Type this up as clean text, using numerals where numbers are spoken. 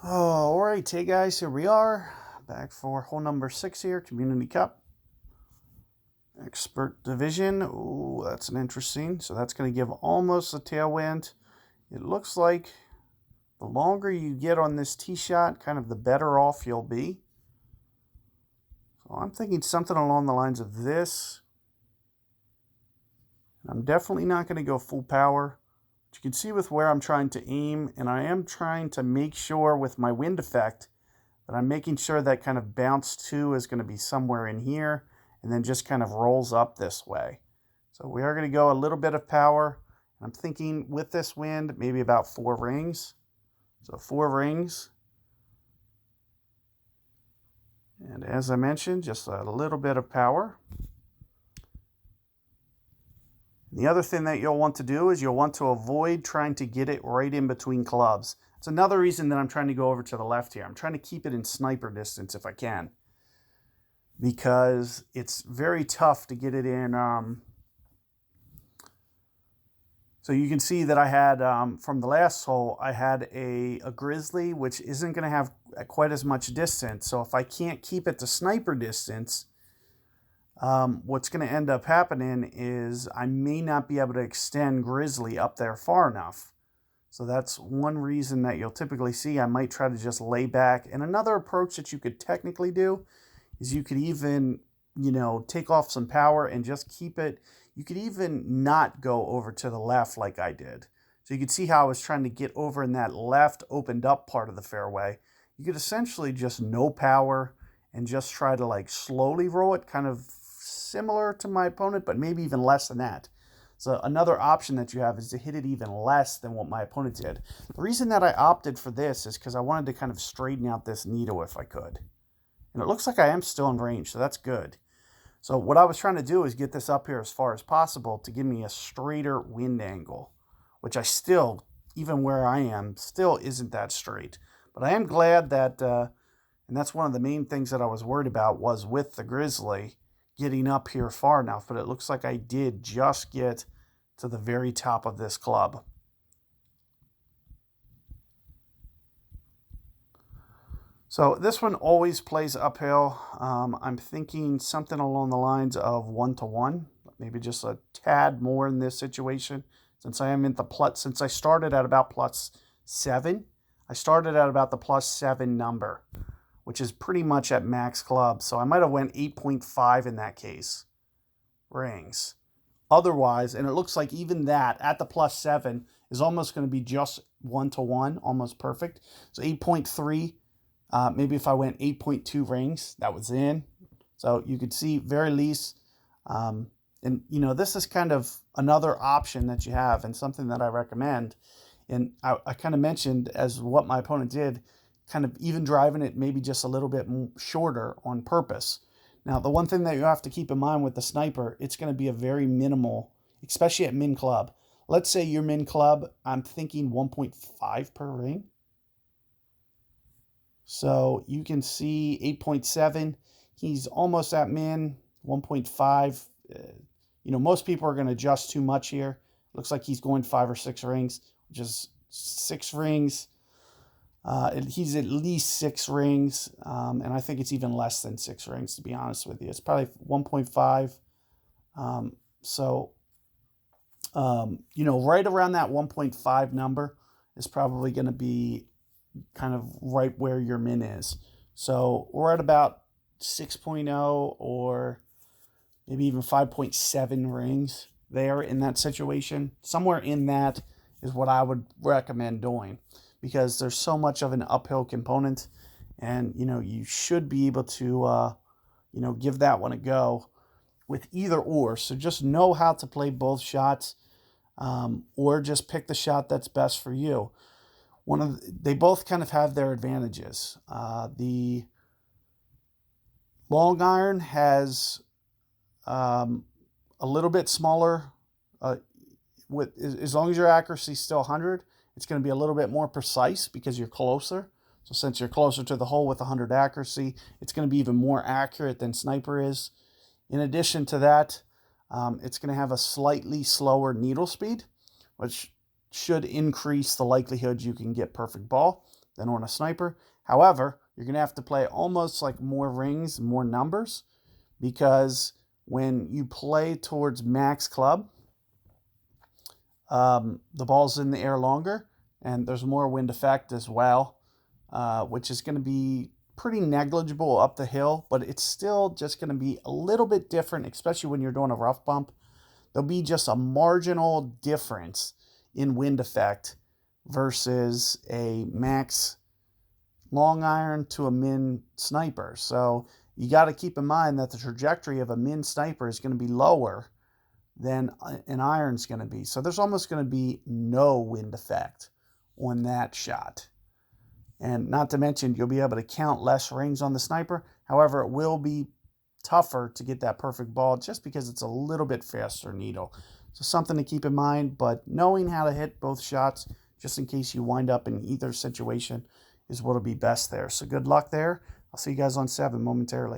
Oh, all right, hey guys, here we are, back for hole number 6 here, Community Cup, Expert Division. Ooh, that's an interesting. So that's going to give almost a tailwind. It looks like the longer you get on this tee shot, kind of the better off you'll be. So I'm thinking something along the lines of this. I'm definitely not going to go full power. But you can see with where I'm trying to aim, and I am trying to make sure with my wind effect that I'm making sure that kind of bounce 2 is going to be somewhere in here and then just kind of rolls up this way. So we are going to go a little bit of power. I'm thinking with this wind, maybe about 4 rings. So 4 rings. And as I mentioned, just a little bit of power. The other thing that you'll want to do is you'll want to avoid trying to get it right in between clubs. It's another reason that I'm trying to go over to the left here. I'm trying to keep it in sniper distance if I can, because it's very tough to get it in. So you can see that I had, from the last hole, I had a grizzly, which isn't going to have quite as much distance. So if I can't keep it to sniper distance, what's going to end up happening is I may not be able to extend grizzly up there far enough. So that's one reason that you'll typically see I might try to just lay back. And another approach that you could technically do is you could even, take off some power and just keep it. You could even not go over to the left like I did. So you could see how I was trying to get over in that left opened up part of the fairway. You could essentially just no power and just try to slowly roll it, kind of similar to my opponent, but maybe even less than that. So another option that you have is to hit it even less than what my opponent did. The reason that I opted for this is because I wanted to kind of straighten out this needle if I could. And it looks like I am still in range, so that's good. So what I was trying to do is get this up here as far as possible to give me a straighter wind angle, which I still, even where I am, still isn't that straight. But I am glad that, and that's one of the main things that I was worried about was with the grizzly, getting up here far enough, but it looks like I did just get to the very top of this club. So this one always plays uphill. I'm thinking something along the lines of 1-1, maybe just a tad more in this situation. Since I am in the plus, since I started at about +7, I started at about the +7 number, which is pretty much at max club. So I might have went 8.5 in that case, rings. Otherwise, and it looks like even that at the +7 is almost going to be just 1-1, almost perfect. So 8.3, maybe if I went 8.2 rings, that was in. So you could see very least, and this is kind of another option that you have and something that I recommend. And I kind of mentioned as what my opponent did, kind of even driving it maybe just a little bit shorter on purpose. Now, the one thing that you have to keep in mind with the sniper, it's going to be a very minimal, especially at min club. Let's say your min club, I'm thinking 1.5 per ring. So you can see 8.7. He's almost at min, 1.5. Most people are going to adjust too much here. Looks like he's going 5 or 6 rings, which is 6 rings. He's at least 6 rings, and I think it's even less than 6 rings, to be honest with you. It's probably 1.5. Right around that 1.5 number is probably going to be kind of right where your min is. So we're at about 6.0 or maybe even 5.7 rings there in that situation. Somewhere in that is what I would recommend doing, because there's so much of an uphill component, and you should be able to give that one a go with either or. So just know how to play both shots, or just pick the shot that's best for you. They both kind of have their advantages. The long iron has a little bit smaller. As long as your accuracy is still 100, it's going to be a little bit more precise because you're closer. So since you're closer to the hole with 100 accuracy, it's going to be even more accurate than sniper is. In addition to that, it's going to have a slightly slower needle speed, which should increase the likelihood you can get perfect ball. than on a sniper. However, you're going to have to play almost like more rings, more numbers, because when you play towards max club, the ball's in the air longer, and there's more wind effect as well, which is going to be pretty negligible up the hill, but it's still just going to be a little bit different, especially when you're doing a rough bump. There'll be just a marginal difference in wind effect versus a max long iron to a min sniper. So you got to keep in mind that the trajectory of a min sniper is going to be lower than an iron's going to be. So there's almost going to be no wind effect on that shot. And not to mention, you'll be able to count less rings on the sniper. However, it will be tougher to get that perfect ball just because it's a little bit faster needle. So something to keep in mind, but knowing how to hit both shots, just in case you wind up in either situation, is what'll be best there. So good luck there. I'll see you guys on 7 momentarily.